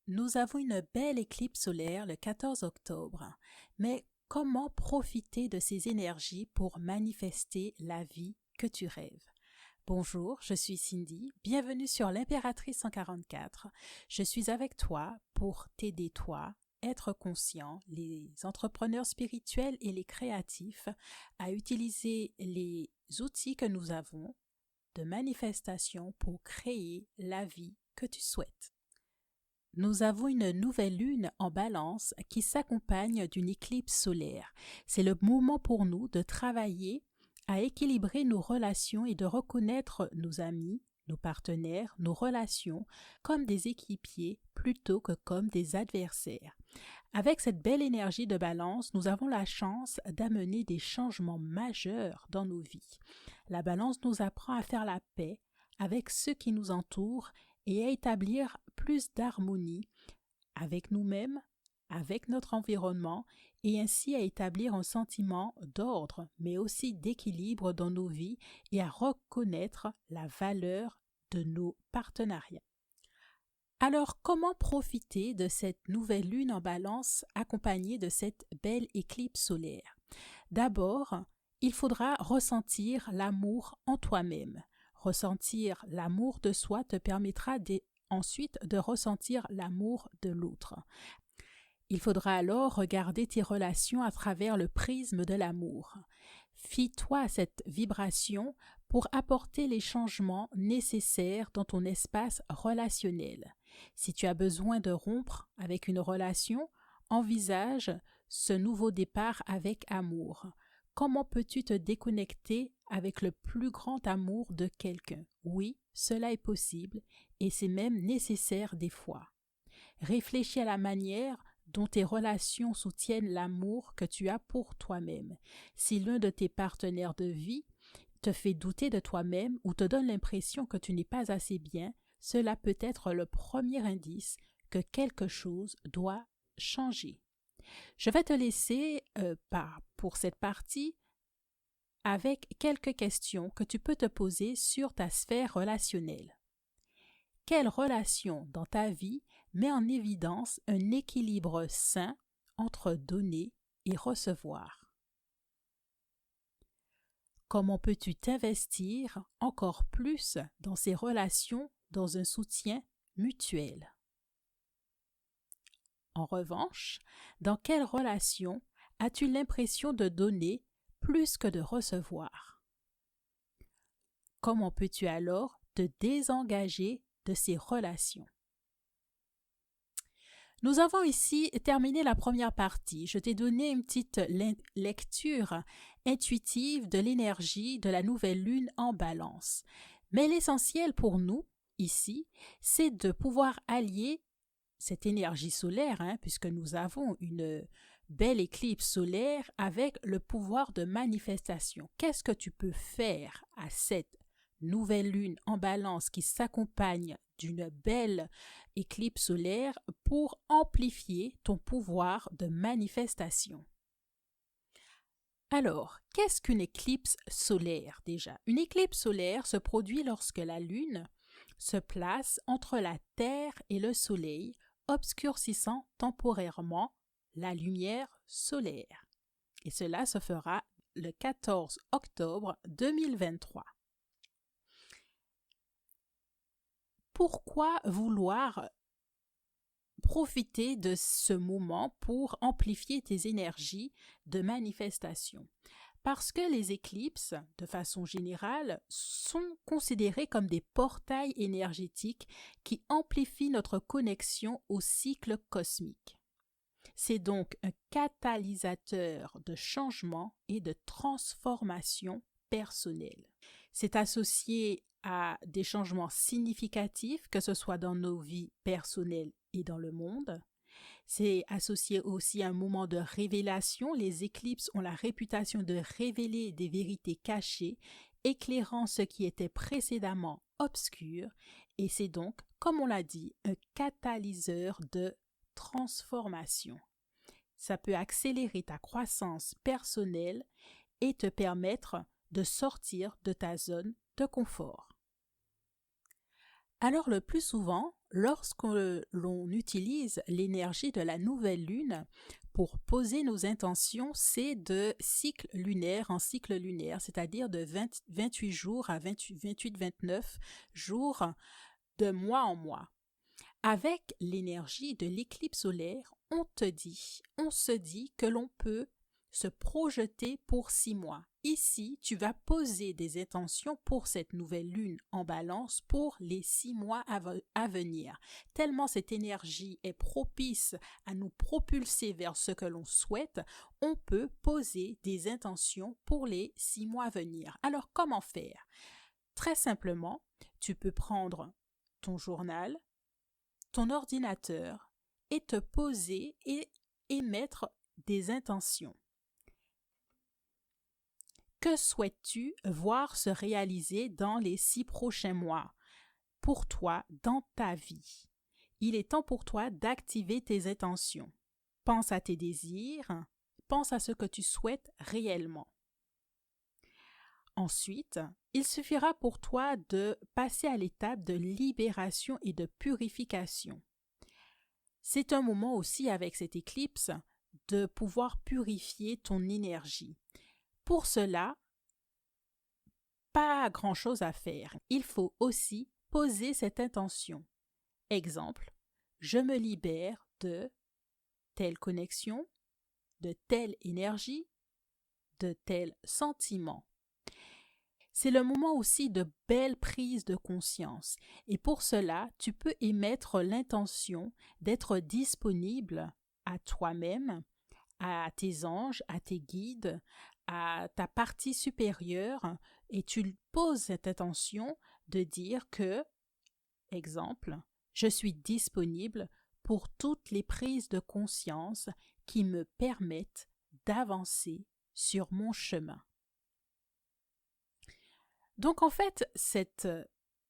Nous avons une belle éclipse solaire le 14 octobre, mais comment profiter de ces énergies pour manifester la vie que tu rêves? Bonjour, je suis Cindy, bienvenue sur l'Impératrice 144. Je suis avec toi pour t'aider toi, être conscient, les entrepreneurs spirituels et les créatifs à utiliser les outils que nous avons de manifestation pour créer la vie que tu souhaites. Nous avons une nouvelle lune en balance qui s'accompagne d'une éclipse solaire. C'est le moment pour nous de travailler à équilibrer nos relations et de reconnaître nos amis, nos partenaires, nos relations comme des équipiers plutôt que comme des adversaires. Avec cette belle énergie de balance, nous avons la chance d'amener des changements majeurs dans nos vies. La balance nous apprend à faire la paix avec ceux qui nous entourent et à établir plus d'harmonie avec nous-mêmes, avec notre environnement et ainsi à établir un sentiment d'ordre, mais aussi d'équilibre dans nos vies et à reconnaître la valeur de nos partenariats. Alors, comment profiter de cette nouvelle lune en balance accompagnée de cette belle éclipse solaire? D'abord, il faudra ressentir l'amour en toi-même. Ressentir l'amour de soi te permettra ensuite de ressentir l'amour de l'autre. Il faudra alors regarder tes relations à travers le prisme de l'amour. Fie-toi à cette vibration pour apporter les changements nécessaires dans ton espace relationnel. Si tu as besoin de rompre avec une relation, envisage ce nouveau départ avec amour. Comment peux-tu te déconnecter avec le plus grand amour de quelqu'un? Oui, cela est possible et c'est même nécessaire des fois. Réfléchis à la manière dont tes relations soutiennent l'amour que tu as pour toi-même. Si l'un de tes partenaires de vie te fait douter de toi-même ou te donne l'impression que tu n'es pas assez bien, cela peut être le premier indice que quelque chose doit changer. Je vais te laisser pour cette partie avec quelques questions que tu peux te poser sur ta sphère relationnelle. Quelle relation dans ta vie met en évidence un équilibre sain entre donner et recevoir? Comment peux-tu t'investir encore plus dans ces relations dans un soutien mutuel? En revanche, dans quelle relation as-tu l'impression de donner plus que de recevoir? Comment peux-tu alors te désengager de ces relations? Nous avons ici terminé la première partie. Je t'ai donné une petite lecture intuitive de l'énergie de la nouvelle lune en balance. Mais l'essentiel pour nous, ici, c'est de pouvoir allier cette énergie solaire, puisque nous avons une belle éclipse solaire avec le pouvoir de manifestation. Qu'est-ce que tu peux faire à cette nouvelle lune en balance qui s'accompagne d'une belle éclipse solaire pour amplifier ton pouvoir de manifestation? Alors, qu'est-ce qu'une éclipse solaire déjà? Une éclipse solaire se produit lorsque la Lune se place entre la Terre et le Soleil, obscurcissant temporairement la lumière solaire. Et cela se fera le 14 octobre 2023. Pourquoi vouloir profiter de ce moment pour amplifier tes énergies de manifestation? Parce que les éclipses, de façon générale, sont considérées comme des portails énergétiques qui amplifient notre connexion au cycle cosmique. C'est donc un catalyseur de changement et de transformation personnelle. C'est associé à des changements significatifs, que ce soit dans nos vies personnelles et dans le monde. C'est associé aussi à un moment de révélation. Les éclipses ont la réputation de révéler des vérités cachées, éclairant ce qui était précédemment obscur, et c'est donc, comme on l'a dit, un catalyseur de transformation. Ça peut accélérer ta croissance personnelle et te permettre de sortir de ta zone de confort. Alors le plus souvent, lorsque l'on utilise l'énergie de la nouvelle lune pour poser nos intentions, c'est de cycle lunaire en cycle lunaire, c'est-à-dire de 28 jours à 28-29 jours de mois en mois. Avec l'énergie de l'éclipse solaire, on se dit que l'on peut se projeter pour 6 mois. Ici, tu vas poser des intentions pour cette nouvelle lune en balance pour les 6 mois à venir. Tellement cette énergie est propice à nous propulser vers ce que l'on souhaite, on peut poser des intentions pour les 6 mois à venir. Alors, comment faire? Très simplement, tu peux prendre ton journal, ton ordinateur et te poser et émettre des intentions. Que souhaites-tu voir se réaliser dans les 6 prochains mois pour toi dans ta vie? Il est temps pour toi d'activer tes intentions. Pense à tes désirs, pense à ce que tu souhaites réellement. Ensuite, il suffira pour toi de passer à l'étape de libération et de purification. C'est un moment aussi avec cette éclipse de pouvoir purifier ton énergie. Pour cela, pas grand-chose à faire. Il faut aussi poser cette intention. Exemple, je me libère de telle connexion, de telle énergie, de tel sentiment. C'est le moment aussi de belle prise de conscience. Et pour cela, tu peux émettre l'intention d'être disponible à toi-même, à tes anges, à tes guides, à ta partie supérieure, et tu poses cette intention de dire que, exemple, je suis disponible pour toutes les prises de conscience qui me permettent d'avancer sur mon chemin. Donc en fait, cette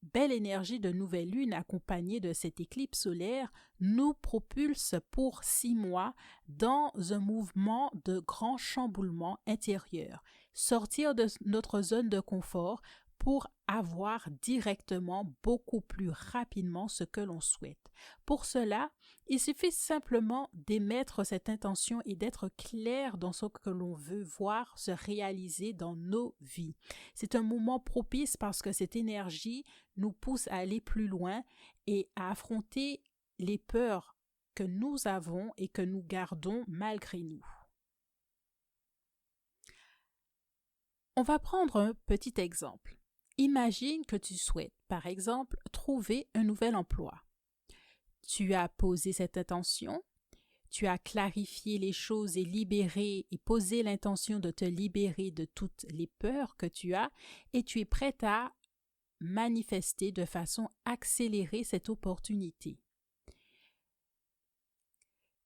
belle énergie de nouvelle lune accompagnée de cette éclipse solaire nous propulse pour 6 mois dans un mouvement de grand chamboulement intérieur, sortir de notre zone de confort pour avoir directement beaucoup plus rapidement ce que l'on souhaite. Pour cela, il suffit simplement d'émettre cette intention et d'être clair dans ce que l'on veut voir se réaliser dans nos vies. C'est un moment propice parce que cette énergie nous pousse à aller plus loin et à affronter les peurs que nous avons et que nous gardons malgré nous. On va prendre un petit exemple. Imagine que tu souhaites, par exemple, trouver un nouvel emploi. Tu as posé cette intention, tu as clarifié les choses et libéré et posé l'intention de te libérer de toutes les peurs que tu as et tu es prête à manifester de façon accélérée cette opportunité.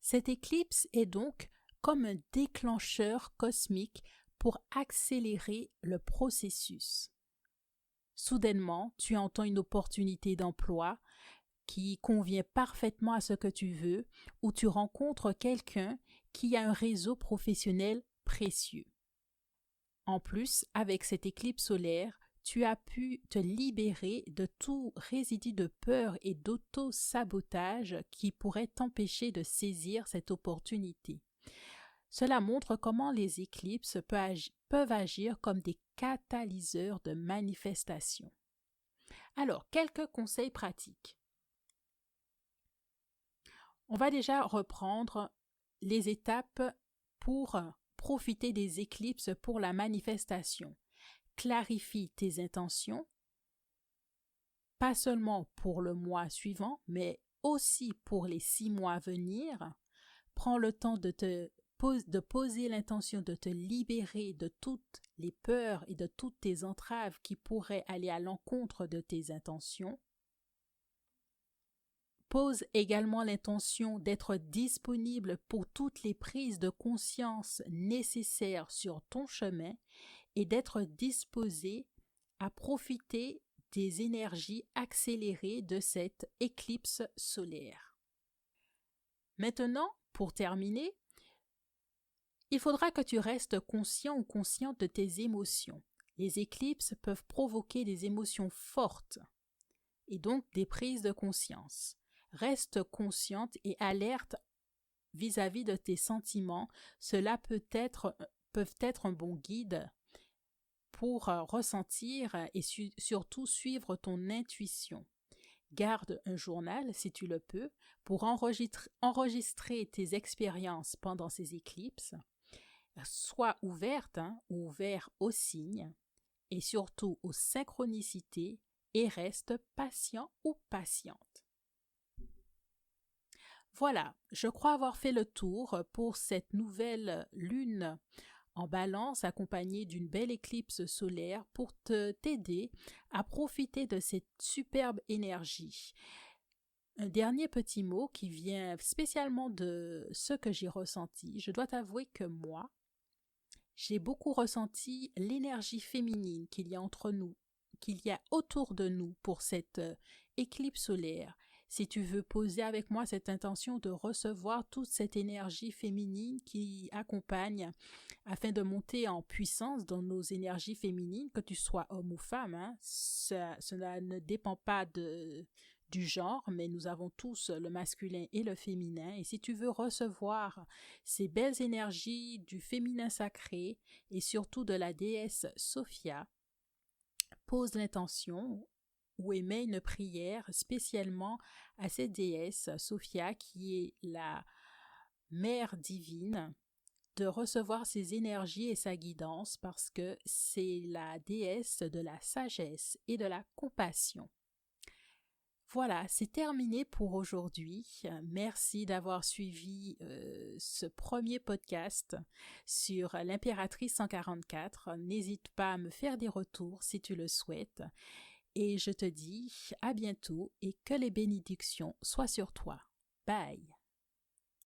Cette éclipse est donc comme un déclencheur cosmique pour accélérer le processus. Soudainement, tu entends une opportunité d'emploi qui convient parfaitement à ce que tu veux ou tu rencontres quelqu'un qui a un réseau professionnel précieux. En plus, avec cette éclipse solaire, tu as pu te libérer de tout résidu de peur et d'auto-sabotage qui pourrait t'empêcher de saisir cette opportunité. Cela montre comment les éclipses peuvent agir comme des catalyseurs de manifestation. Alors, quelques conseils pratiques. On va déjà reprendre les étapes pour profiter des éclipses pour la manifestation. Clarifie tes intentions, pas seulement pour le mois suivant, mais aussi pour les 6 mois à venir. Prends le temps de poser l'intention de te libérer de toutes les peurs et de toutes tes entraves qui pourraient aller à l'encontre de tes intentions. Pose également l'intention d'être disponible pour toutes les prises de conscience nécessaires sur ton chemin et d'être disposé à profiter des énergies accélérées de cette éclipse solaire. Maintenant, pour terminer, il faudra que tu restes conscient ou consciente de tes émotions. Les éclipses peuvent provoquer des émotions fortes et donc des prises de conscience. Reste consciente et alerte vis-à-vis de tes sentiments. Cela peuvent être un bon guide pour ressentir et surtout suivre ton intuition. Garde un journal, si tu le peux, pour enregistrer tes expériences pendant ces éclipses. Sois ouverte ou ouvert aux signes et surtout aux synchronicités et reste patient ou patiente. Voilà, je crois avoir fait le tour pour cette nouvelle lune en balance accompagnée d'une belle éclipse solaire pour t'aider à profiter de cette superbe énergie. Un dernier petit mot qui vient spécialement de ce que j'ai ressenti. Je dois t'avouer que moi, j'ai beaucoup ressenti l'énergie féminine qu'il y a entre nous, qu'il y a autour de nous pour cette éclipse solaire. Si tu veux poser avec moi cette intention de recevoir toute cette énergie féminine qui accompagne afin de monter en puissance dans nos énergies féminines, que tu sois homme ou femme, cela ne dépend pas du genre, mais nous avons tous le masculin et le féminin. Et si tu veux recevoir ces belles énergies du féminin sacré et surtout de la déesse Sophia, pose l'intention ou émet une prière spécialement à cette déesse Sophia qui est la mère divine, de recevoir ses énergies et sa guidance parce que c'est la déesse de la sagesse et de la compassion. Voilà, c'est terminé pour aujourd'hui. Merci d'avoir suivi ce premier podcast sur l'impératrice 144. N'hésite pas à me faire des retours si tu le souhaites. Et je te dis à bientôt et que les bénédictions soient sur toi. Bye!